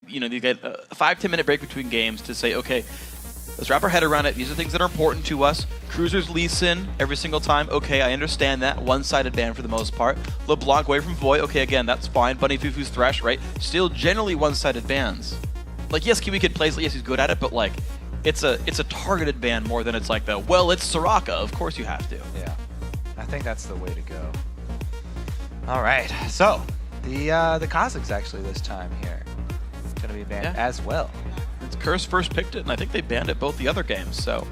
you get a 5-10 minute break between games to say, okay, let's wrap our head around it. These are things that are important to us. Cruisers Lee Sin every single time. Okay, I understand that. One-sided ban for the most part. LeBlanc away from Void. Okay, again, that's fine. Bunny Fufu's Thresh, right? Still generally one-sided bans. Like, yes, Kiwi Kid plays it. Yes, he's good at it, but like, it's a targeted ban more than it's like the, well, it's Soraka. Of course you have to. Yeah, I think that's the way to go. All right, so the Cossacks actually this time here going to be banned as well. It's Curse first picked it, and I think they banned it both the other games. So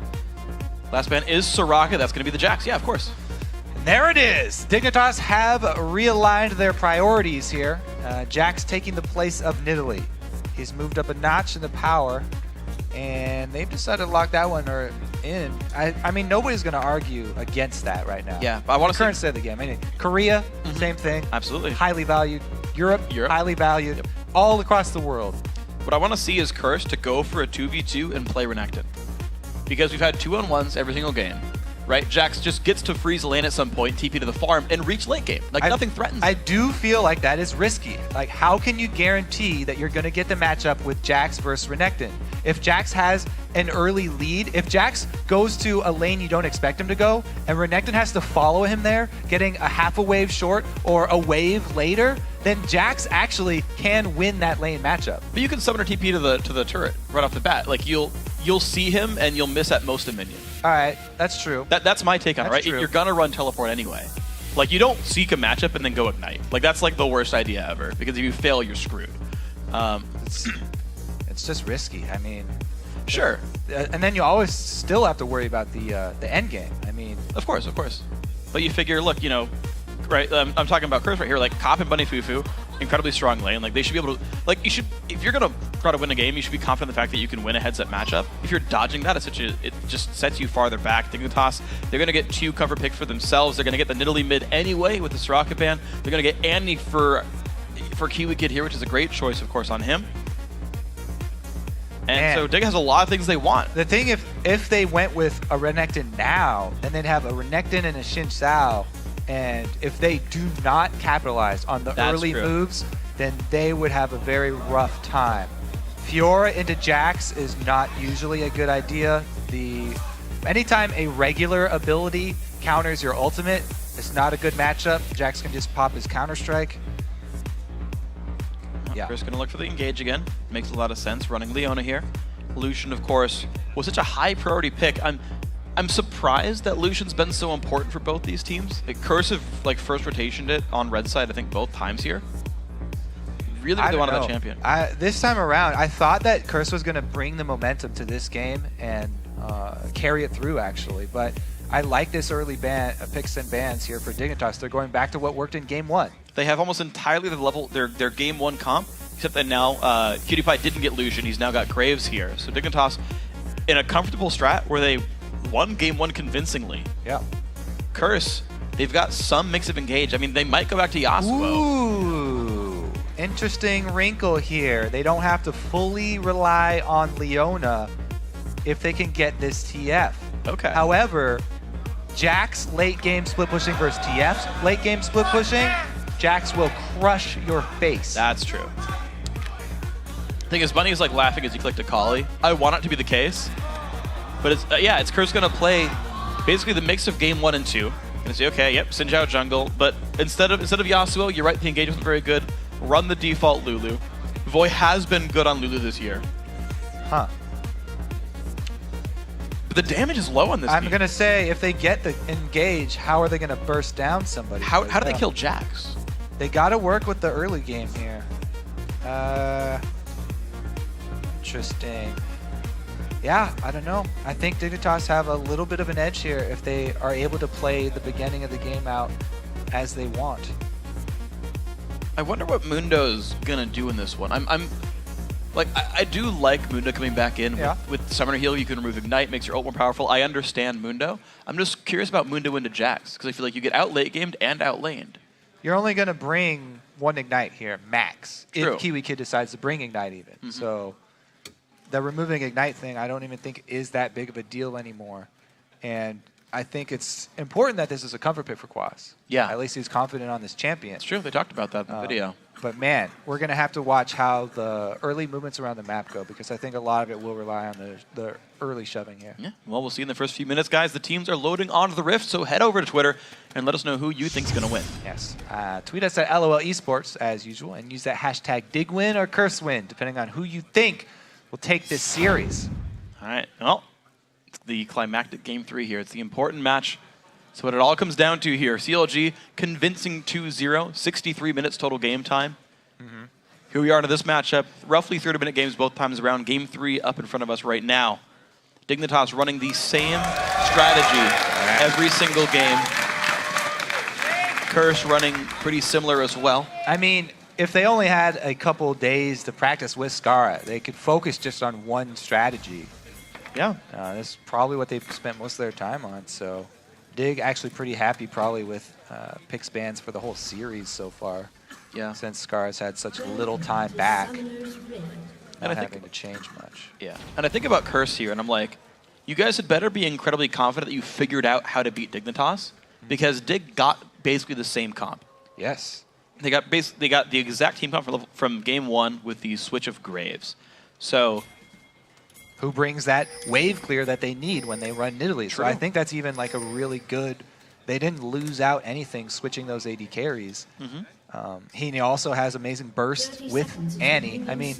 last ban is Soraka. That's going to be the Jax. Yeah, of course. And there it is. Dignitas have realigned their priorities here. Jax taking the place of Nidalee. He's moved up a notch in the power, and they've decided to lock that one in. I mean, nobody's going to argue against that right now. Yeah, but I want to current state of the game. I mean, Korea, same thing. Absolutely. Highly valued. Europe. Highly valued. Yep. All across the world. What I want to see is Curse to go for a 2v2 and play Renekton. Because we've had 2-on-1s every single game, right? Jax just gets to freeze lane at some point, TP to the farm, and reach late game. Like, nothing threatens I do feel like that is risky. Like, how can you guarantee that you're going to get the matchup with Jax versus Renekton? If Jax has an early lead, if Jax goes to a lane you don't expect him to go, and Renekton has to follow him there, getting a half a wave short or a wave later, then Jax actually can win that lane matchup. But you can summon a TP to the turret right off the bat. Like, you'll see him and you'll miss at most a minion. All right, that's true. That's my take on it, right? True. You're gonna run teleport anyway. Like, you don't seek a matchup and then go ignite. Like, that's like the worst idea ever, because if you fail, you're screwed. It's just risky. I mean, sure. And then you always still have to worry about the end game. I mean, of course. But you figure, look, right? I'm talking about Curse right here. Like, Cop and Bunny Fufu, incredibly strong lane. Like, they should be able to, like, you should, if you're gonna try to win a game, you should be confident in the fact that you can win a heads-up matchup. If you're dodging that, it just sets you farther back. Dignitas, they're gonna get 2 cover picks for themselves. They're gonna get the Nidalee mid anyway with the Soraka ban. They're gonna get Annie for Kiwi Kid here, which is a great choice, of course, on him. And so Dig has a lot of things they want. The thing, if they went with a Renekton now, then they'd have a Renekton and a Xin Sao, and if they do not capitalize on the early moves, then they would have a very rough time. Fiora into Jax is not usually a good idea. Anytime a regular ability counters your ultimate, it's not a good matchup. Jax can just pop his Counter-Strike. Chris gonna look for the engage again. Makes a lot of sense. Running Leona here. Lucian, of course, was such a high priority pick. I'm surprised that Lucian's been so important for both these teams. Like, Curse have first rotationed it on red side, I think both times here. Really wanted that champion. This time around, I thought that Curse was gonna bring the momentum to this game and carry it through actually, but I like this early picks and bans here for Dignitas. They're going back to what worked in game 1. They have almost entirely their game 1 comp, except that now Cutie Pie didn't get Lucian. He's now got Graves here. So Dignitas in a comfortable strat where they won game 1 convincingly. Yeah. Curse, they've got some mix of engage. I mean, they might go back to Yasuo. Ooh, interesting wrinkle here. They don't have to fully rely on Leona if they can get this TF. Okay. However, Jax late game split pushing versus TF's late game split pushing, Jax will crush your face. That's true. The thing is, Bunny is like laughing as he clicked a Kali. I want it to be the case, but it's Curse gonna play basically the mix of game 1 and 2. Gonna say, okay, yep, Xin Zhao jungle, but instead of Yasuo, you're right, the engagement was very good. Run the default Lulu. Voy has been good on Lulu this year. Huh. The damage is low on this I'm team. going to say, if they get the engage, how are they going to burst down somebody? How do they kill Jax? They got to work with the early game here. Interesting. Yeah, I don't know. I think Dignitas have a little bit of an edge here if they are able to play the beginning of the game out as they want. I wonder what Mundo's going to do in this one. I do like Mundo coming back in with Summoner Heal. You can remove Ignite, makes your ult more powerful. I understand Mundo. I'm just curious about Mundo into Jax, because I feel like you get out late gamed and out laned. You're only going to bring 1 Ignite here, max. True. If Kiwi Kid decides to bring Ignite even. So the removing Ignite thing, I don't even think is that big of a deal anymore. And I think it's important that this is a comfort pick for Quas. Yeah. At least he's confident on this champion. It's true. They talked about that in the video. But man, we're going to have to watch how the early movements around the map go, because I think a lot of it will rely on the early shoving here. Yeah, well, we'll see in the first few minutes, guys. The teams are loading onto the Rift, so head over to Twitter and let us know who you think's going to win. Yes. Tweet us at LOL eSports, as usual, and use that hashtag DigWin or CurseWin, depending on who you think will take this series. All right, well, it's the climactic Game 3 here. It's the important match. So what it all comes down to here, CLG convincing 2-0, 63 minutes total game time. Here we are into this matchup, roughly 30-minute games both times around. Game 3 up in front of us right now. Dignitas running the same strategy every single game. Curse running pretty similar as well. I mean, if they only had a couple days to practice with Skara, they could focus just on one strategy. Yeah. That's probably what they've spent most of their time on, so... Dig actually pretty happy probably with pick spans for the whole series so far. Yeah. Since Scar's had such little time back, not and having to change much. Yeah. And I think about Curse here, and I'm like, you guys had better be incredibly confident that you figured out how to beat Dignitas, because Dig got basically the same comp. Yes. They got the exact team comp from game 1 with the switch of Graves. So. Who brings that wave clear that they need when they run Nidalee. So I think that's even like a really good, they didn't lose out anything switching those AD carries. He also has amazing burst with Annie. I mean,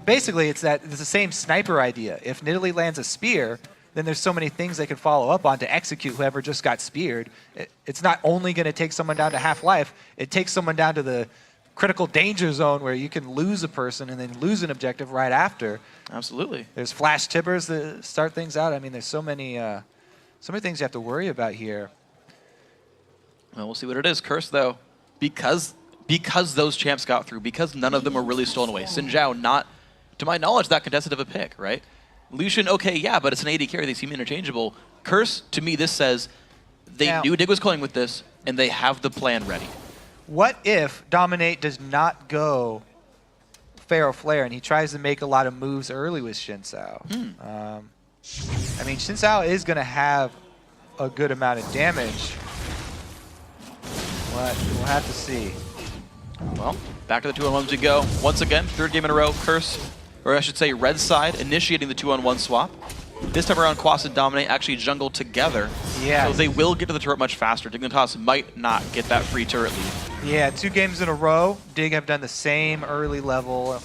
basically it's the same sniper idea. If Nidalee lands a spear, then there's so many things they could follow up on to execute whoever just got speared. It's not only going to take someone down to half-life, it takes someone down to the critical danger zone where you can lose a person and then lose an objective right after. Absolutely. There's flash tippers that start things out. I mean, there's so many things you have to worry about here. Well, we'll see what it is. Curse, though, because those champs got through, because none of them were really stolen away. Xin Zhao, not, to my knowledge, that contested of a pick, right? Lucian, okay, yeah, but it's an AD carry. They seem interchangeable. Curse, to me, this says they knew Dig was going with this, and they have the plan ready. What if Dominate does not go Pharaoh Flare and he tries to make a lot of moves early with Xin Zhao? I mean, Xin Zhao is going to have a good amount of damage. We'll have to see. Well, back to the 2-on-1s we go. Once again, third game in a row, Curse, or I should say Red side, initiating the 2-on-1 swap. This time around, Quas and Dominate actually jungle together. Yeah. So they will get to the turret much faster. Dignitas might not get that free turret lead. Yeah, 2 games in a row, Dig have done the same early level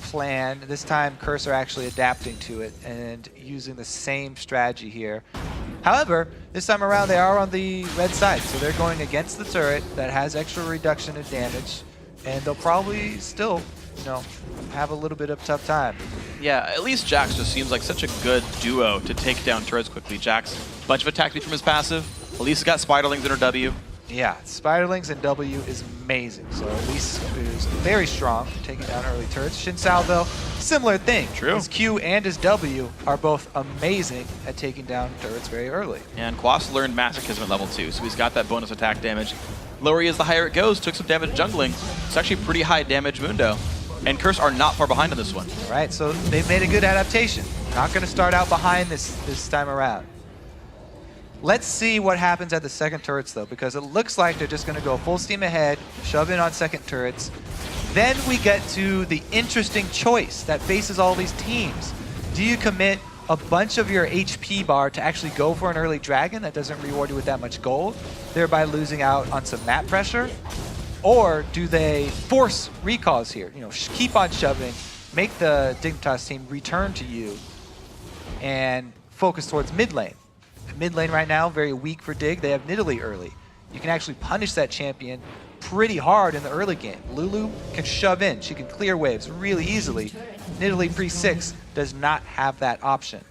plan. This time, Curse are actually adapting to it and using the same strategy here. However, this time around, they are on the red side, so they're going against the turret that has extra reduction of damage, and they'll probably still, have a little bit of tough time. Yeah, at least Jax just seems like such a good duo to take down turrets quickly. Jax, bunch of attack speed from his passive. Elise got Spiderlings in her W. Yeah, Spiderlings and W is amazing. So Elise is very strong, taking down early turrets. Xin Zhao, though, similar thing. True. His Q and his W are both amazing at taking down turrets very early. And Quas learned Masochism at level 2, so he's got that bonus attack damage. Lower he is, the higher it goes. Took some damage jungling. It's actually pretty high damage Mundo. And Curse are not far behind on this one. All right, so they've made a good adaptation. Not going to start out behind this time around. Let's see what happens at the second turrets, though, because it looks like they're just going to go full steam ahead, shove in on second turrets. Then we get to the interesting choice that faces all these teams. Do you commit a bunch of your HP bar to actually go for an early dragon that doesn't reward you with that much gold, thereby losing out on some map pressure? Or do they force recalls here? Keep on shoving, make the Dignitas team return to you, and focus towards mid lane. Mid lane right now, very weak for Dig. They have Nidalee early. You can actually punish that champion pretty hard in the early game. Lulu can shove in. She can clear waves really easily. Nidalee pre-6 does not have that option.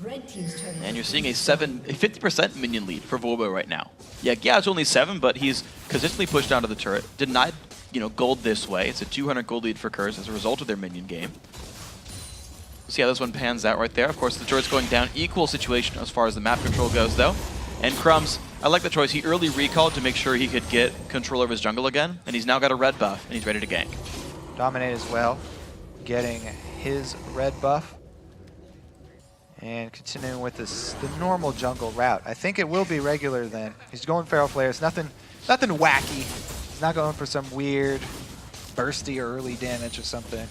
And you're seeing a 50% minion lead for Volbo right now. Yeah, it's only 7, but he's consistently pushed down to the turret. Denied, gold this way. It's a 200 gold lead for Curse as a result of their minion game. We'll see how this one pans out right there. Of course, the turret's going down. Equal situation as far as the map control goes, though. And Crumbs, I like the choice. He early recalled to make sure he could get control over his jungle again, and he's now got a red buff, and he's ready to gank. Dominate as well, getting his red buff. And continuing with the normal jungle route. I think it will be regular then. He's going Feral Flare. It's nothing wacky. He's not going for some weird bursty early damage or something.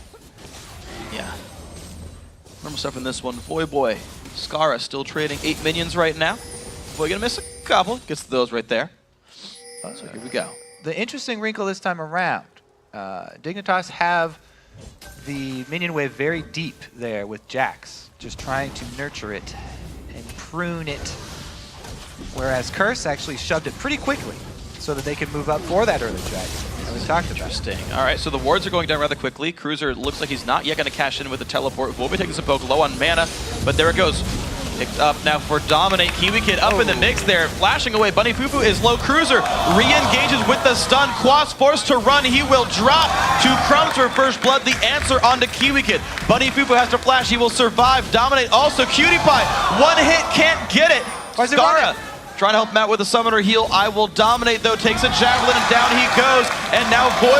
Yeah. Normal stuff in this one. Boy. Skara still trading 8 minions right now. Boy gonna miss a couple. Gets those right there. So here we go. The interesting wrinkle this time around, Dignitas have the minion wave very deep there with Jax, just trying to nurture it and prune it. Whereas Curse actually shoved it pretty quickly so that they could move up for that early dragon. We talked about. Interesting. All right, so the wards are going down rather quickly. Cruiser looks like he's not yet going to cash in with the teleport. Volby taking some poke low on mana, but there it goes. Picked up now for Dominate. Kiwi Kid up in the mix there, flashing away. Bunny Fufu is low. Cruiser re-engages with the stun. Quas forced to run. He will drop to Crumbs for first blood. The answer onto Kiwi Kid. Bunny Fufu has to flash. He will survive. Dominate also. Cutie Pie. One hit, can't get it. Skara trying to help him out with a summoner heal. I will dominate though, takes a javelin and down he goes. And now Boy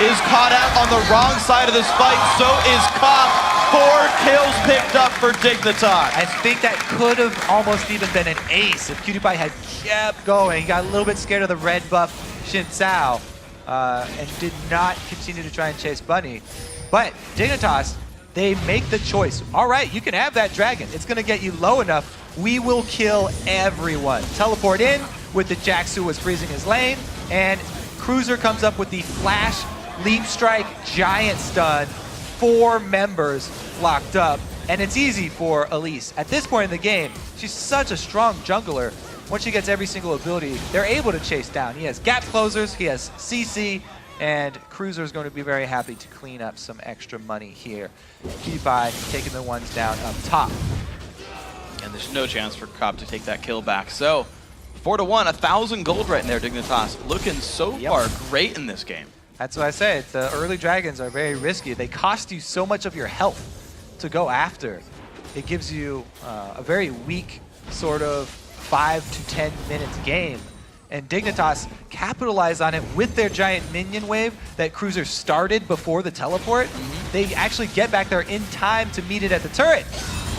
is caught out on the wrong side of this fight. So is Koff. 4 kills picked up for Dignitas. I think that could have almost even been an ace if Cutie Pie had kept going. He got a little bit scared of the red buff Xin Sao and did not continue to try and chase Bunny. But Dignitas, they make the choice. All right, you can have that dragon. It's going to get you low enough. We will kill everyone. Teleport in with the Jax who was freezing his lane, and Cruiser comes up with the flash, leap strike, giant stun. 4 members locked up, and it's easy for Elise. At this point in the game, she's such a strong jungler. Once she gets every single ability, they're able to chase down. He has gap closers, he has CC, and Cruiser is going to be very happy to clean up some extra money here. Cutie Pie taking the ones down up top. And there's no chance for Kopp to take that kill back. So 4-1, 1,000 gold right in there, Dignitas. Looking so far great in this game. That's what I say. The early dragons are very risky. They cost you so much of your health to go after. It gives you a very weak sort of 5 to 10 minutes game. And Dignitas capitalize on it with their giant minion wave that Cruiser started before the teleport. They actually get back there in time to meet it at the turret.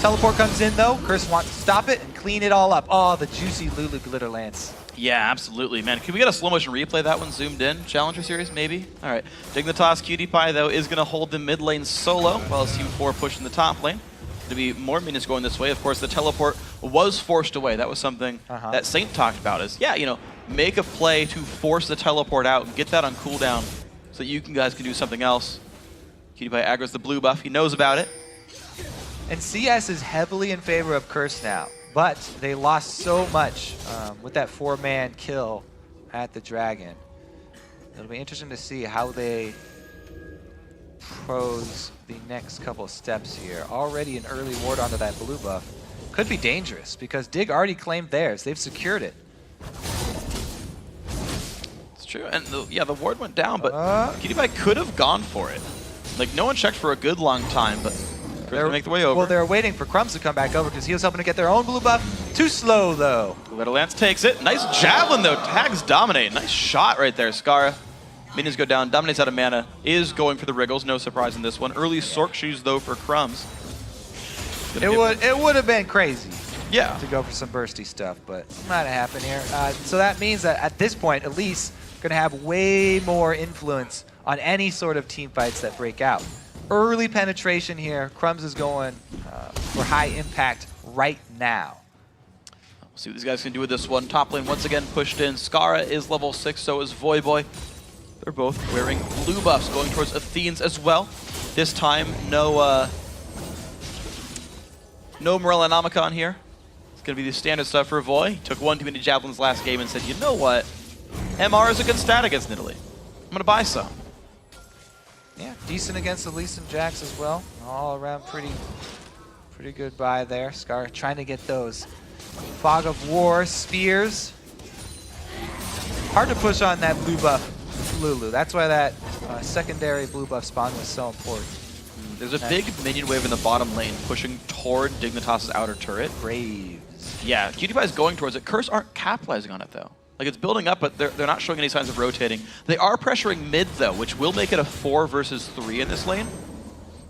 Teleport comes in though. Curse wants to stop it and clean it all up. Oh, the juicy Lulu Glitter Lance. Yeah, absolutely, man. Can we get a slow motion replay that one zoomed in? Challenger series, maybe? All right. Dignitas Cutie Pie, though, is going to hold the mid lane solo while his Team 4 pushing the top lane. There'll be more minions going this way. Of course, the teleport was forced away. That was something that Saint talked about is, yeah, you know, make a play to force the teleport out and get that on cooldown so that you guys can do something else. Cutie Pie aggro's the blue buff. He knows about it. And CS is heavily in favor of Curse now. But they lost so much with that 4-man kill at the Dragon. It'll be interesting to see how they pose the next couple of steps here. Already an early ward onto that blue buff. Could be dangerous because Dig already claimed theirs. They've secured it. It's true. And the ward went down, but Cutie Pie could have gone for it. Like, no one checked for a good long time, but they're make the way over. Well, they're waiting for Crumbs to come back over because he was hoping to get their own blue buff. Too slow, though. Little Lance takes it. Nice javelin, though. Tags Dominate. Nice shot right there, Skara. Minions go down. Dominate's out of mana. Is going for the Wriggles. No surprise in this one. Early Sork shoes, though, for Crumbs. It would have been crazy. Yeah. To go for some bursty stuff, but not to happen here. So that means that at this point, Elise going to have way more influence on any sort of team fights that break out. Early penetration here. Crumbs is going for high impact right now. We'll see what these guys can do with this one. Top lane once again pushed in. Skara is level 6, so is Voyboy. They're both wearing blue buffs, going towards Athenes as well. This time, no Morella Namicon here. It's going to be the standard stuff for Voy. He took one too many javelins last game and said, you know what? MR is a good stat against Nidalee. I'm going to buy some. Yeah, decent against Elise and Jax as well. All around pretty good buy there. Scar trying to get those Fog of War spears. Hard to push on that blue buff Lulu. That's why that secondary blue buff spawn was so important. There's a big minion wave in the bottom lane pushing toward Dignitas' outer turret. Braves. Yeah, Cutie Pie is going towards it. Curse aren't capitalizing on it, though. Like, it's building up, but they're not showing any signs of rotating. They are pressuring mid, though, which will make it a 4 versus 3 in this lane.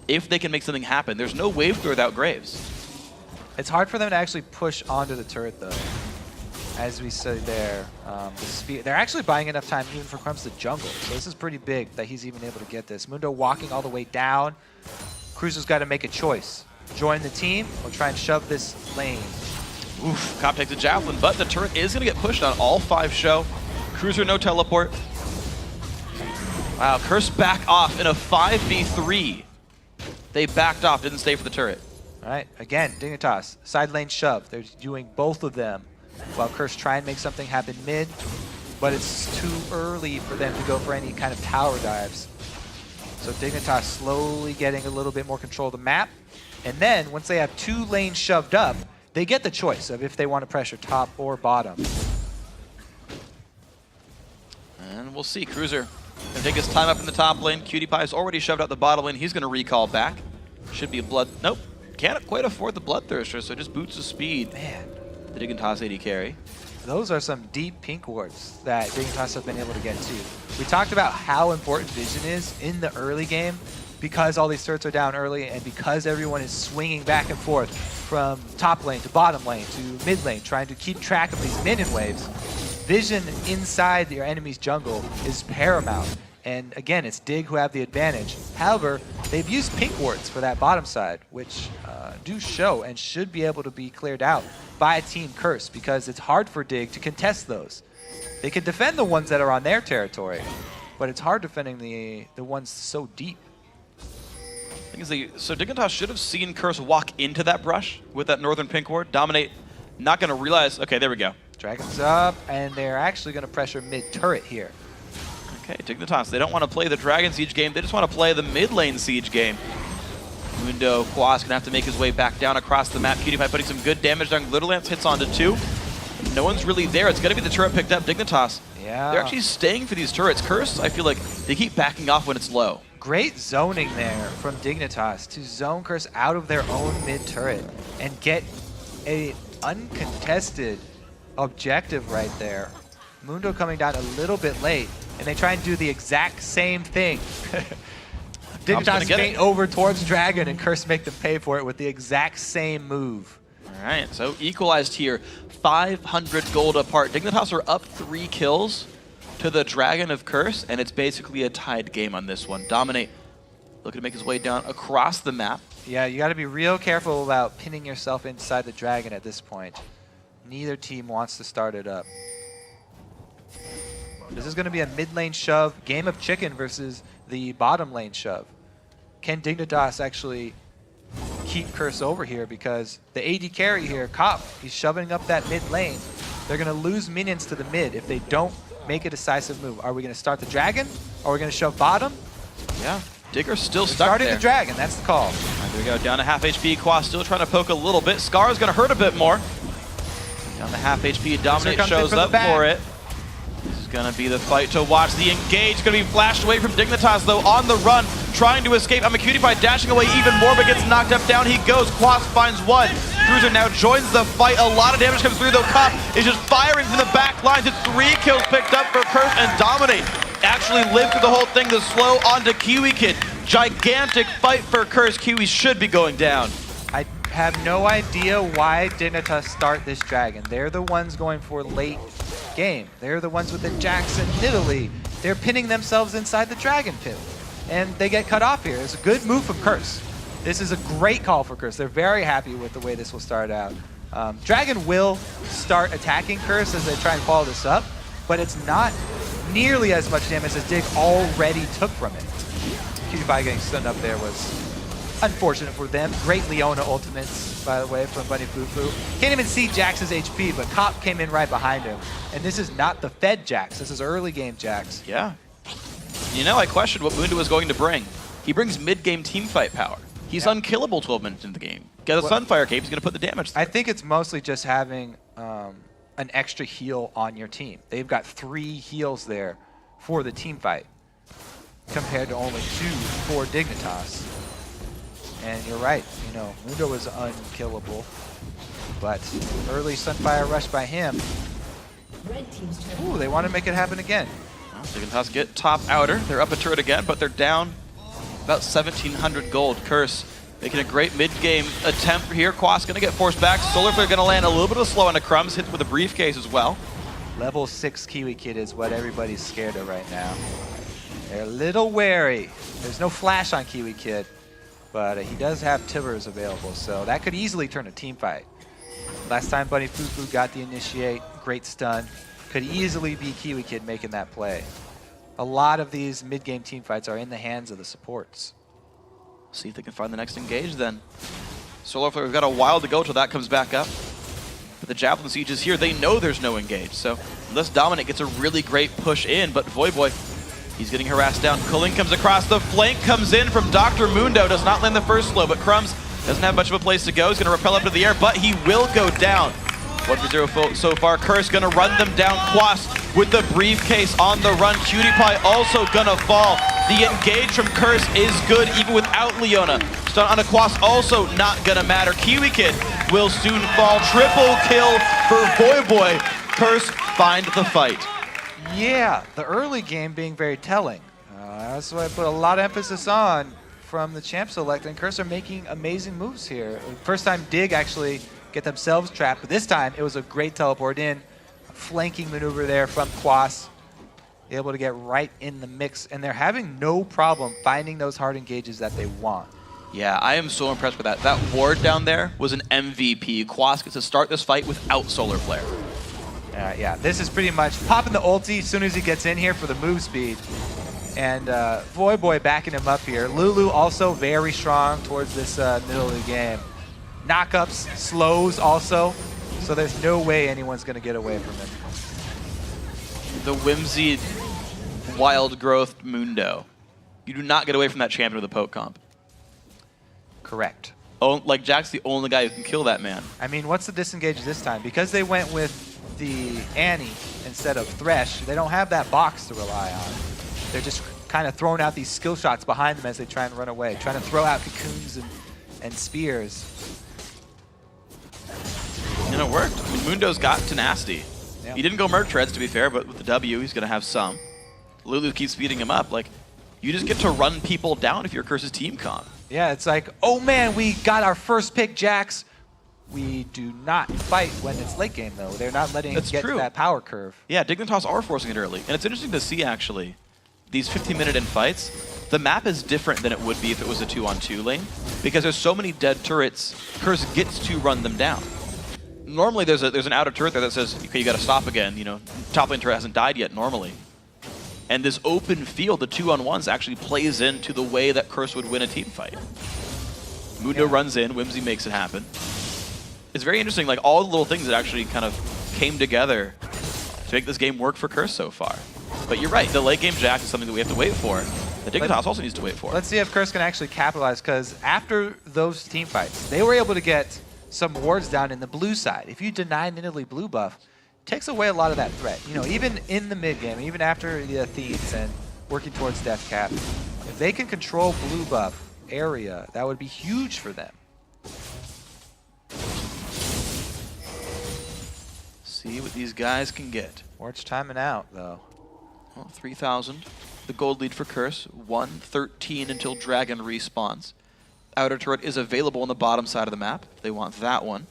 If they can make something happen. There's no wave through without Graves. It's hard for them to actually push onto the turret, though. as we said there, the speed. They're actually buying enough time even for Crumbs to jungle. So this is pretty big that he's even able to get this. Mundo walking all the way down. Cruiser's got to make a choice. Join the team or try and shove this lane. Oof, Cop takes a javelin, but the turret is going to get pushed on all 5 show. Cruiser no teleport. Wow, Curse back off in a 5v3. They backed off, didn't stay for the turret. All right, again, Dignitas, side lane shove. They're doing both of them while Curse try and make something happen mid, but it's too early for them to go for any kind of tower dives. So Dignitas slowly getting a little bit more control of the map. And then once they have 2 lanes shoved up, they get the choice of if they want to pressure top or bottom. And we'll see. Cruiser gonna take his time up in the top lane. Cutie Pie's already shoved out the bottom lane. He's gonna recall back. Should be a blood. Nope. Can't quite afford the Bloodthirster, so just boots the speed. Man. The Dignitas AD carry. Those are some deep pink wards that Dignitas have been able to get to. We talked about how important vision is in the early game because all these turrets are down early and because everyone is swinging back and forth from top lane to bottom lane to mid lane, trying to keep track of these minion waves. Vision inside your enemy's jungle is paramount. And again, it's Dig who have the advantage. However, they've used pink wards for that bottom side, which do show and should be able to be cleared out by Team Curse because it's hard for Dig to contest those. They can defend the ones that are on their territory, but it's hard defending the ones so deep. So Dignitas should have seen Curse walk into that brush with that northern pink ward. Dominate, not going to realize. Okay, there we go. Dragon's up, and they're actually going to pressure mid-turret here. Okay, Dignitas, they don't want to play the Dragon Siege game. They just want to play the mid lane Siege game. Mundo Quas going to have to make his way back down across the map. Cutie Pie putting some good damage down. Glitterlance hits onto 2. No one's really there. It's going to be the turret picked up. Dignitas. Yeah. They're actually staying for these turrets. Curse, I feel like they keep backing off when it's low. Great zoning there from Dignitas to zone Curse out of their own mid-turret and get a uncontested objective right there. Mundo coming down a little bit late, and they try and do the exact same thing. Dignitas faint over towards Dragon, and Curse make them pay for it with the exact same move. All right, so equalized here. 500 gold apart. Dignitas are up 3 kills to the Dragon of Curse, and it's basically a tied game on this one. Dominate looking to make his way down across the map. Yeah, you got to be real careful about pinning yourself inside the Dragon at this point. Neither team wants to start it up. This is going to be a mid lane shove, game of chicken versus the bottom lane shove. Can Dignitas actually keep Curse over here? Because the AD carry here, Cop, he's shoving up that mid lane. They're going to lose minions to the mid if they don't make a decisive move. Are we going to start the Dragon? Or are we going to shove bottom? Yeah, Digger's still stuck starting there. the Dragon, that's the call. Right, there we go, down to half HP. Quas still trying to poke a little bit. Scar is going to hurt a bit more. Down to half HP. Dominate shows up for it. This is going to be the fight to watch. The engage going to be flashed away from Dignitas, though, on the run, trying to escape. Cutie Pie dashing away even more, but gets knocked up. Down he goes. Quas finds 1. Cruiser now joins the fight. A lot of damage comes through, though. Cop is just firing from the back lines. It's 3 kills picked up for Curse, and Dominate actually lived through the whole thing. The slow onto Kiwi Kid. Gigantic fight for Curse. Kiwi should be going down. I have no idea why Dignitas start this Dragon. They're the ones going for late game. They're the ones with the Jackson Nidalee. They're pinning themselves inside the Dragon pit. And they get cut off here. It's a good move from Curse. This is a great call for Curse. They're very happy with the way this will start out. Dragon will start attacking Curse as they try and follow this up, but it's not nearly as much damage as Dig already took from it. Cutie Pie getting stunned up there was unfortunate for them. Great Leona ultimates, by the way, from Bunny Fufu. Can't even see Jax's HP, but Cop came in right behind him. And this is not the fed Jax. This is early game Jax. Yeah. You know, I questioned what Mundo was going to bring. He brings mid-game teamfight power. He's unkillable 12 minutes into the game. Get a Sunfire Cape, he's going to put the damage through. I think it's mostly just having an extra heal on your team. They've got 3 heals there for the teamfight, compared to only 2 for Dignitas. And you're right, you know, Mundo was unkillable, but early Sunfire rush by him. Ooh, they want to make it happen again. Well, Dignitas get top outer. They're up a turret again, but they're down about 1,700 gold. Curse Making a great mid-game attempt here. Quas gonna get forced back. Solarflare gonna land a little bit of slow onto Crumbs, hit with a briefcase as well. Level 6 Kiwi Kid is what everybody's scared of right now. They're a little wary. There's no flash on Kiwi Kid, but he does have Tibbers available, so that could easily turn a team fight. Last time Bunny Fufu got the initiate, great stun. Could easily be Kiwi Kid making that play. A lot of these mid-game team fights are in the hands of the supports. See if they can find the next engage then. Solarflare, we've got a while to go till that comes back up. But the Javelin Siege is here. They know there's no engage. So unless Dominate gets a really great push in, but Voyboy, he's getting harassed down. Kulin comes across. The flank comes in from Dr. Mundo. Does not land the first slow, but Crumbs doesn't have much of a place to go. He's going to rappel up to the air, but he will go down. 1-0 so far. Curse going to run them down. Quas with the briefcase on the run. Cutie Pie also going to fall. The engage from Curse is good even without Leona. Stun on a Quas also not going to matter. Kiwi Kid will soon fall. Triple kill for Voyboy. Curse find the fight. Yeah, the early game being very telling. That's what I put a lot of emphasis on from the champ select, and Curse are making amazing moves here. First time Dig actually get themselves trapped, but this time it was a great teleport in. A flanking maneuver there from Quas. Able to get right in the mix, and they're having no problem finding those hard engages that they want. Yeah, I am so impressed with that. That ward down there was an MVP. Quas gets to start this fight without Solar Flare. Yeah, this is pretty much popping the ulti as soon as he gets in here for the move speed. And Voyboy backing him up here. Lulu also very strong towards this middle of the game. Knockups, slows also, so there's no way anyone's going to get away from him. The whimsy, wild growth Mundo. You do not get away from that champion with a poke comp. Correct. Oh, like Jack's the only guy who can kill that man. I mean, what's the disengage this time? Because they went with the Annie instead of Thresh, they don't have that box to rely on. They're just kind of throwing out these skill shots behind them as they try and run away, trying to throw out cocoons and spears. And it worked. I mean, Mundo's got tenacity. Yeah. He didn't go Merc Treads, to be fair, but with the W, he's going to have some. Lulu keeps speeding him up. Like, you just get to run people down if you're Curse's team comp. Yeah, it's like, oh man, we got our first pick, Jax. We do not fight when it's late game, though. They're not letting it get to that power curve. Yeah, Dignitas are forcing it early. And it's interesting to see, actually, these 15-minute in fights. The map is different than it would be if it was a 2-on-2 lane, because there's so many dead turrets, Curse gets to run them down. Normally, there's an outer turret there that says, okay, you got to stop again. You know, top lane turret hasn't died yet normally. And this open field, the 2-on-1s, actually plays into the way that Curse would win a team fight. Mundo runs in, Whimsy makes it happen. It's very interesting, like all the little things that actually kind of came together to make this game work for Curse so far. But you're right, the late game Jack is something that we have to wait for. The Dignitas also needs to wait for. Let's see if Curse can actually capitalize, because after those team fights, they were able to get some wards down in the blue side. If you deny Nidalee blue buff, it takes away a lot of that threat. You know, even in the mid game, even after the Thieves and working towards death cap, if they can control blue buff area, that would be huge for them. See what these guys can get. Wards timing out, though. Well, 3,000. The gold lead for Curse. 113 until Dragon respawns. Outer turret is available on the bottom side of the map if they want that one.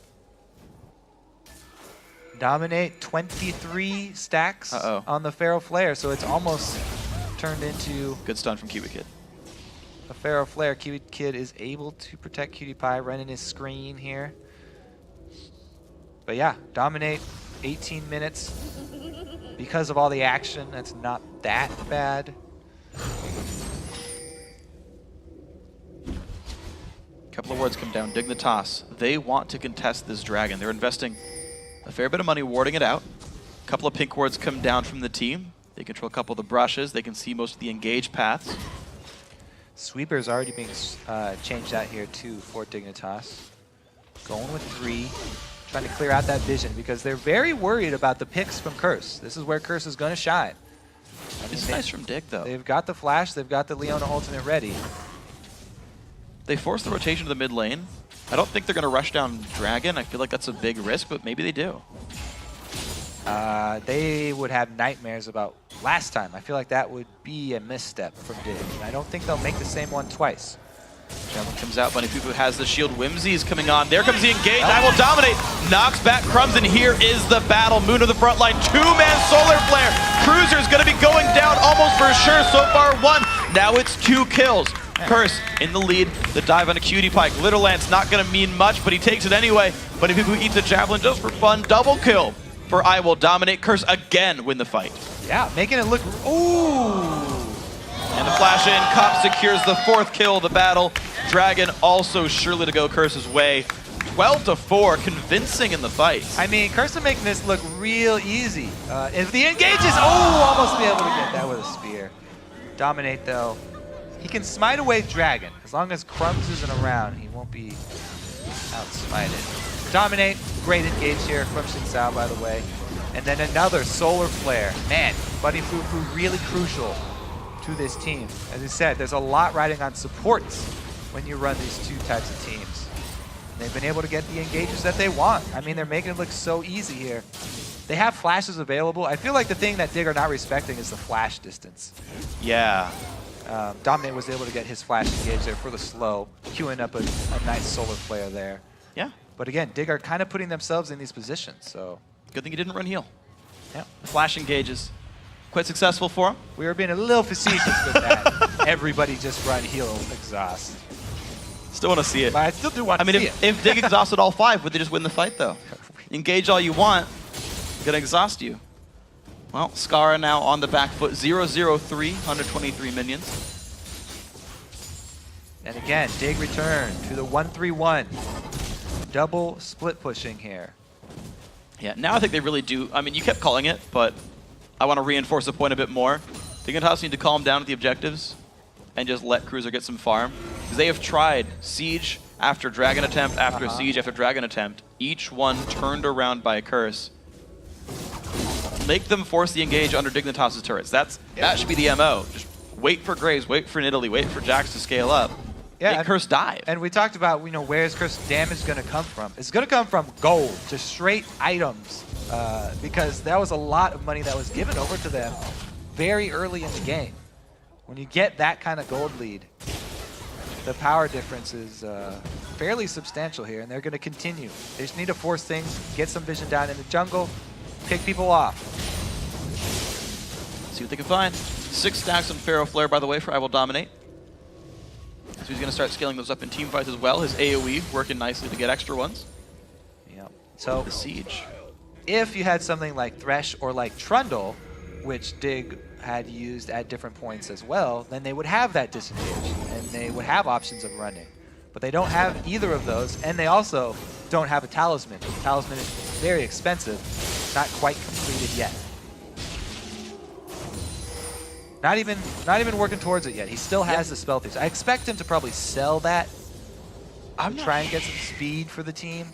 Dominate 23 stacks on the Pharaoh Flare, so it's almost turned into... Good stun from Kiwi Kid. A Pharaoh Flare. Kiwi Kid is able to protect Cutie Pie, running his screen here. But yeah, Dominate 18 minutes. Because of all the action, that's not that bad. Couple of wards come down. Dignitas, they want to contest this dragon. They're investing a fair bit of money warding it out. A couple of pink wards come down from the team. They control a couple of the brushes. They can see most of the engage paths. Sweeper's already being changed out here too for Dignitas. Going with 3, trying to clear out that vision because they're very worried about the picks from Curse. This is where Curse is going to shine. This is nice from Dig, though. They've got the flash. They've got the Leona ultimate ready. They force the rotation to the mid lane. I don't think they're going to rush down Dragon. I feel like that's a big risk, but maybe they do. They would have nightmares about last time. I feel like that would be a misstep from Dig. I don't think they'll make the same one twice. Javelin comes out, Bunny Fufu has the shield. Whimsy's coming on. There comes the engage. I will dominate. Knocks back Crumbs, and here is the battle. Moon to the front line. Two-man solar flare. Cruiser's going to be going down almost for sure. So far, 1. Now it's 2 kills. Curse in the lead. The dive on a cutie pike. Little Lance not going to mean much, but he takes it anyway. Bunny Fufu eats a Javelin just for fun. Double kill for I Will Dominate. Curse again win the fight. Yeah, making it look... Ooh! And the flash in, Cop secures the 4th kill of the battle. Dragon also surely to go Curse's way. 12-4, convincing in the fight. I mean, Curse is making this look real easy. If the engages, almost be able to get that with a spear. Dominate though. He can smite away Dragon. As long as Crumbs isn't around, he won't be outsmited. Dominate, great engage here from Xin Sao, by the way. And then another solar flare. Man, Bunny Fufu really crucial to this team. As I said, there's a lot riding on supports when you run these 2 types of teams. And they've been able to get the engages that they want. I mean, they're making it look so easy here. They have flashes available. I feel like the thing that Dig are not respecting is the flash distance. Yeah. Dominate was able to get his flash engage there for the slow, queuing up a nice solar flare there. Yeah. But again, Dig are kind of putting themselves in these positions, so. Good thing he didn't run heal. Yeah. Flash engages. Quite successful for him. We were being a little facetious with that. Everybody just run heal exhaust. Still want to see it. But I still do want to see it. If Dig exhausted all 5, would they just win the fight though? Engage all you want. Gonna exhaust you. Well, Skara now on the back foot. 0-0-3, 123 minions. And again, Dig return to the 1-3-1. Double split pushing here. Yeah, now I think they really do. I mean, you kept calling it, but I want to reinforce the point a bit more. Dignitas need to calm down with the objectives and just let Cruiser get some farm. Because they have tried siege after dragon attempt, after siege, after dragon attempt. Each one turned around by a curse. Make them force the engage under Dignitas' turrets. That should be the MO. Just wait for Graves, wait for Nidalee, wait for Jax to scale up. Yeah, make Curse dive. And we talked about, where's Curse damage going to come from? It's going to come from gold, just straight items. Because that was a lot of money that was given over to them very early in the game. When you get that kind of gold lead, the power difference is fairly substantial here, and they're going to continue. They just need to force things, get some vision down in the jungle, pick people off. See what they can find. 6 stacks on Pharaoh Flare, by the way, for I Will Dominate. So he's going to start scaling those up in team fights as well. His AoE working nicely to get extra ones. Yep. So the siege. If you had something like Thresh or like Trundle, which Dig had used at different points as well, then they would have that disengage, and they would have options of running. But they don't have either of those, and they also don't have a Talisman. The Talisman is very expensive, not quite completed yet. Not even working towards it yet. He still has the Spell Thieves. I expect him to probably sell that to try and get some speed for the team,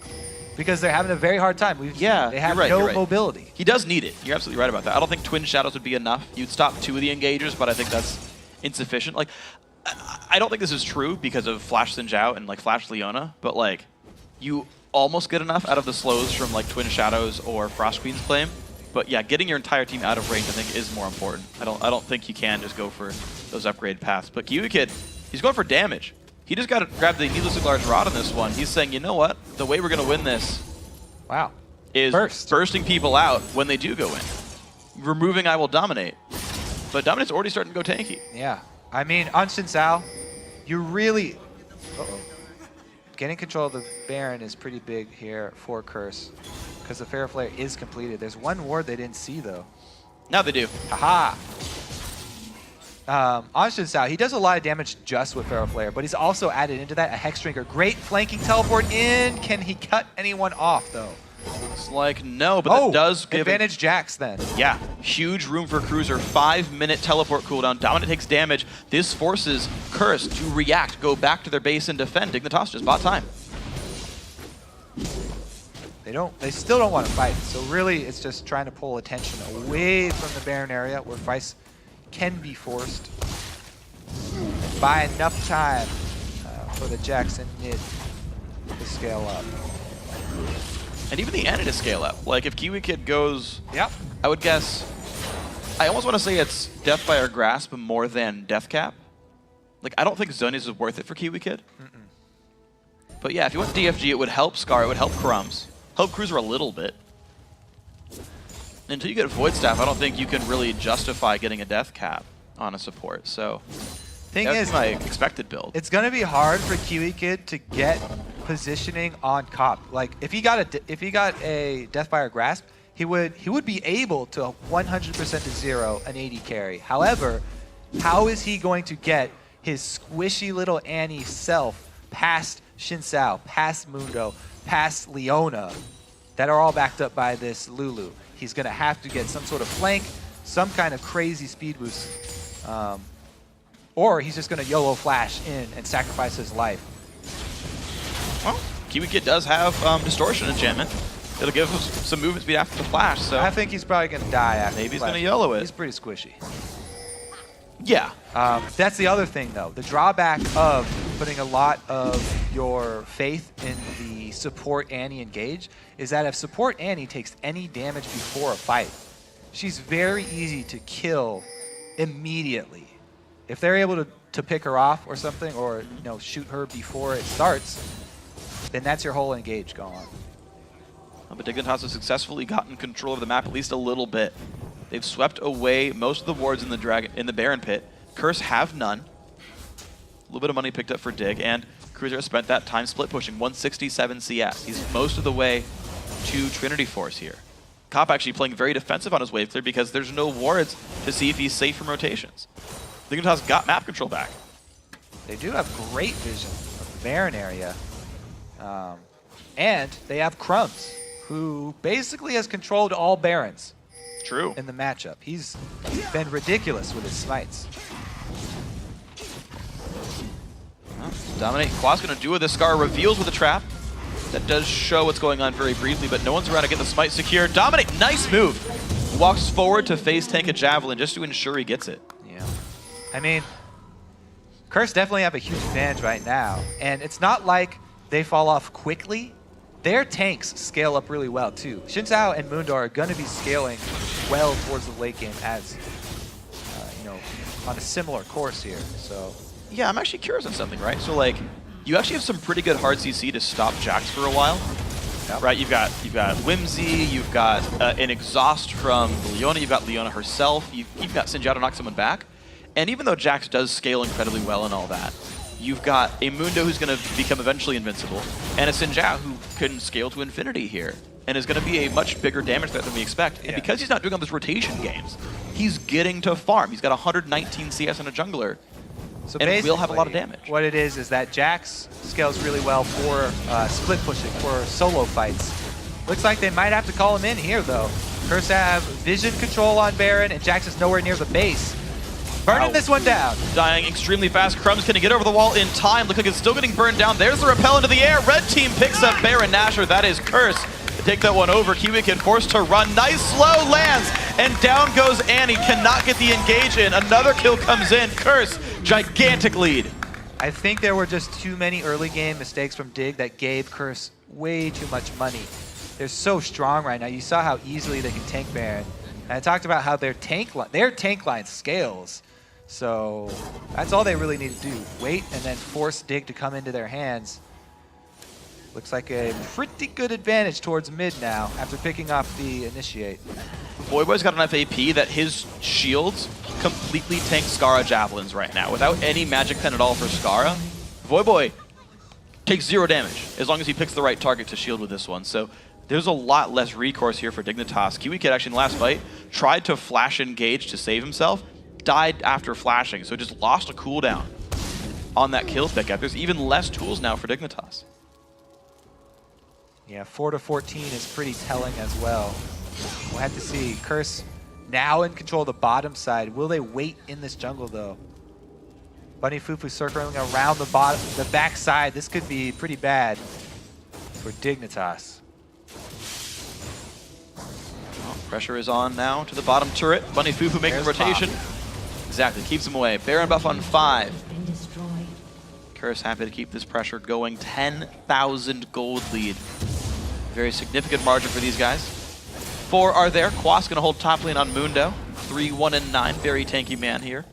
because they're having a very hard time. They have no mobility. He does need it. You're absolutely right about that. I don't think Twin Shadows would be enough. You'd stop 2 of the engagers, but I think that's insufficient. Like, I don't think this is true because of Flash Xin Zhao and like Flash Leona, but like, you almost get enough out of the slows from like Twin Shadows or Frost Queen's Claim. But yeah, getting your entire team out of range, I think, is more important. I don't think you can just go for those upgrade paths. But Kiwi Kid, he's going for damage. He just got to grab the needlessly large rod on this one. He's saying, you know what? The way we're going to win this is bursting people out when they do go in. Removing I Will Dominate. But Dominate's already starting to go tanky. Yeah. I mean, on Xin Zhao, you really... Getting control of the Baron is pretty big here for Curse, because the Pharaoh Flare is completed. There's one ward they didn't see, though. Now they do. Haha! On Xin Zhao, he does a lot of damage just with Pharaoh Flare, but he's also added into that a Hex Drinker. Great flanking teleport in. Can he cut anyone off, though? Looks like no, but that does give advantage Jax then. Yeah, huge room for Cruiser. 5-minute teleport cooldown. Dominant takes damage. This forces Curse to react, go back to their base and defend. Dignitas just bought time. They still don't want to fight. So really, it's just trying to pull attention away from the Baron area where fights can be forced. Buy enough time for the Jackson mid to scale up. And even the Ana to scale up. Like, if Kiwi Kid goes, I would guess, I almost want to say it's Death by Our Grasp more than Death Cap. Like, I don't think Zonius is worth it for Kiwi Kid. But yeah, if you want DFG, it would help Scar, it would help Crumbs, help Cruiser a little bit. Until you get Void Staff, I don't think you can really justify getting a death cap on a support. So that's my expected build. It's gonna be hard for Kiwi Kid to get positioning on Cop. Like if he got a Deathfire Grasp, he would be able to 100% to 0 an AD carry. However, how is he going to get his squishy little Annie self past Xin Sao, past Mundo, past Leona, that are all backed up by this Lulu? He's going to have to get some sort of flank, some kind of crazy speed boost, or he's just going to YOLO flash in and sacrifice his life. Well, Kiwi Kid does have Distortion enchantment. It'll give us some movement speed after the flash, so I think he's probably going to die after maybe he's going to YOLO it. He's pretty squishy. Yeah. That's the other thing, though. The drawback of putting a lot of your faith in the support Annie engage is that if support Annie takes any damage before a fight, she's very easy to kill immediately. If they're able to pick her off or something, or shoot her before it starts, then that's your whole engage gone. But Dignitas has successfully gotten control of the map at least a little bit. They've swept away most of the wards in the Baron Pit. Curse have none. A little bit of money picked up for Dig, and Cruiser has spent that time split pushing 167 CS. He's most of the way to Trinity Force here. Cop actually playing very defensive on his wave clear because there's no wards to see if he's safe from rotations. Dignitas got map control back. They do have great vision of the Baron area. And they have Crumbs, who basically has controlled all Barons. True. In the matchup. He's been ridiculous with his smites. Dominate. Qua's going to do with this. Scar reveals with a trap. That does show what's going on very briefly, but no one's around to get the smite secure. Dominate, nice move. Walks forward to face tank a Javelin just to ensure he gets it. Yeah. I mean, Curse definitely have a huge advantage right now, and it's not like they fall off quickly. Their tanks scale up really well too. Xin Sao and Mundo are going to be scaling well towards the late game as, on a similar course here. So yeah, I'm actually curious on something, right? So like, you actually have some pretty good hard CC to stop Jax for a while, right? You've got Whimsy, you've got an exhaust from Leona, you've got Leona herself, you've got Sinjao to knock someone back, and even though Jax does scale incredibly well and all that, you've got a Mundo who's going to become eventually invincible, and a Sinjao who can scale to infinity here, and is going to be a much bigger damage threat than we expect. And because he's not doing all those rotation games, he's getting to farm. He's got 119 CS on a jungler, so and will have a lot of damage. What it is that Jax scales really well for split pushing, for solo fights. Looks like they might have to call him in here, though. Curse have vision control on Baron, and Jax is nowhere near the base. Burning this one down. Dying extremely fast. Crumbs can get over the wall in time. Looks like it's still getting burned down. There's the rappel into the air. Red team picks up Baron Nashor. That is Curse. To take that one over. Kiwi Kid forced to run. Nice slow lands. And down goes Annie. Cannot get the engage in. Another kill comes in. Curse. Gigantic lead. I think there were just too many early game mistakes from Dig that gave Curse way too much money. They're so strong right now. You saw how easily they can tank Baron. And I talked about how their tank line scales. So that's all they really need to do. Wait and then force Dig to come into their hands. Looks like a pretty good advantage towards mid now after picking off the initiate. Voyboy's got enough AP that his shields completely tank Skara Javelins right now. Without any magic pen at all for Skara, Voyboy takes 0 damage as long as he picks the right target to shield with this one. So there's a lot less recourse here for Dignitas. Kiwi Kid actually in the last fight tried to flash engage to save himself, died after flashing, so just lost a cooldown on that kill pickup. There's even less tools now for Dignitas. Yeah, 4 to 14 is pretty telling as well. We'll have to see. Curse now in control of the bottom side. Will they wait in this jungle though? Bunny Fufu circling around the back side. This could be pretty bad for Dignitas. Well, pressure is on now to the bottom turret. Bunny Fufu making the rotation. Pop. Exactly, keeps him away. Baron buff on 5. Curse happy to keep this pressure going. 10,000 gold lead. Very significant margin for these guys. 4 are there. Quas gonna hold top lane on Mundo. 3, 1, and 9. Very tanky man here.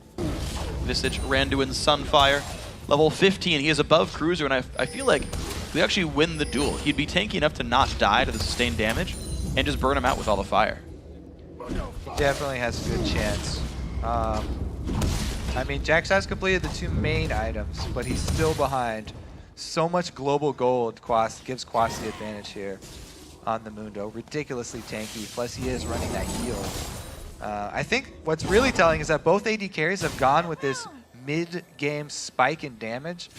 Visage, Randuin, Sunfire. Level 15, he is above Cruiser, and I feel like if we actually win the duel, he'd be tanky enough to not die to the sustained damage and just burn him out with all the fire. Definitely has a good chance. I mean, Jax has completed the 2 main items, but he's still behind. So much global gold gives Quas the advantage here on the Mundo. Ridiculously tanky, plus he is running that heal. I think what's really telling is that both AD carries have gone with this mid-game spike in damage.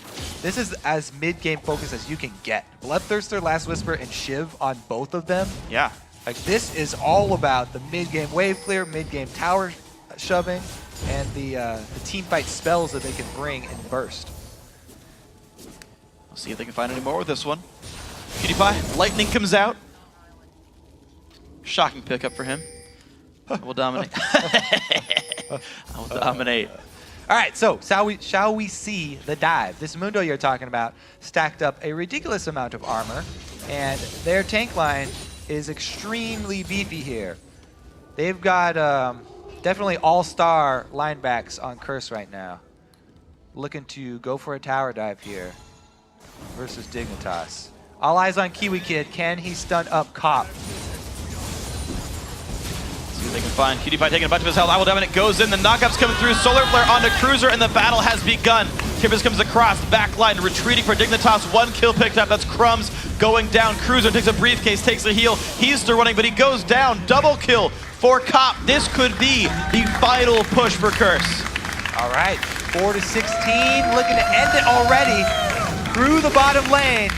This is as mid-game focused as you can get. Bloodthirster, Last Whisper, and Shiv on both of them. Yeah. Like, this is all about the mid-game wave clear, mid-game tower shoving, and the team fight spells that they can bring and burst. We'll see if they can find any more with this one. PewDiePie, lightning comes out. Shocking pickup for him. I will dominate. I will dominate. All right, so shall we see the dive? This Mundo you're talking about stacked up a ridiculous amount of armor, and their tank line is extremely beefy here. They've got definitely all-star linebacks on Curse right now. Looking to go for a tower dive here versus Dignitas. All eyes on Kiwi Kid. Can he stun up Cop? See what they can find. PewDiePie taking a bunch of his health. I will dominate. Goes in. The knockup's coming through. Solar Flare onto Cruiser, and the battle has begun. Kippers comes across. Backline retreating for Dignitas. 1 kill picked up. That's Crumbs going down. Cruiser takes a briefcase, takes a heal. He's still running, but he goes down. Double kill for Cop. This could be the final push for Curse. All right, 4 to 16. Looking to end it already through the bottom lane.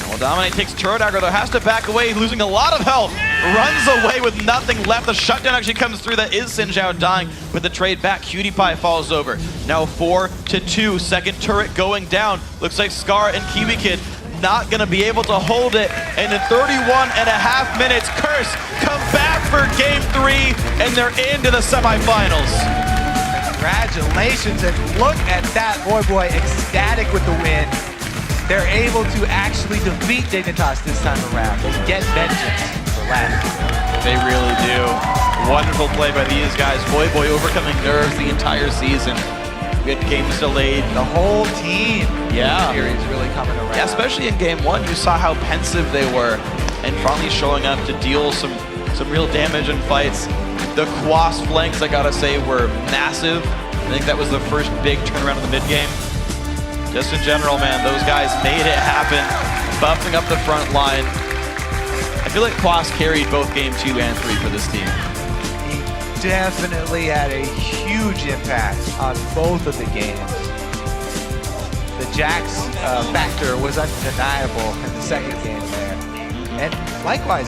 Well, Dominate takes turret aggro, though, has to back away, losing a lot of health. Runs away with nothing left. The shutdown actually comes through. That is Sinjao dying with the trade back. PewDiePie falls over. Now 4 to 2. Second turret going down. Looks like Scar and Kiwi Kid not going to be able to hold it. And in 31.5 minutes, Curse come back for Game 3, and they're into the semifinals. Congratulations, and look at that boy ecstatic with the win. They're able to actually defeat Dignitas this time around. They get vengeance for last. They really do. Wonderful play by these guys. Boy overcoming nerves the entire season. We had games delayed. The whole team series really coming around. Yeah, especially in Game 1, you saw how pensive they were, and finally showing up to deal some real damage in fights. The Quas flanks, I gotta say, were massive. I think that was the first big turnaround in the mid-game. Just in general, man, those guys made it happen, buffing up the front line. I feel like Quas carried both Game 2 and 3 for this team. He definitely had a huge impact on both of the games. The Jax factor was undeniable in the second game there. And likewise,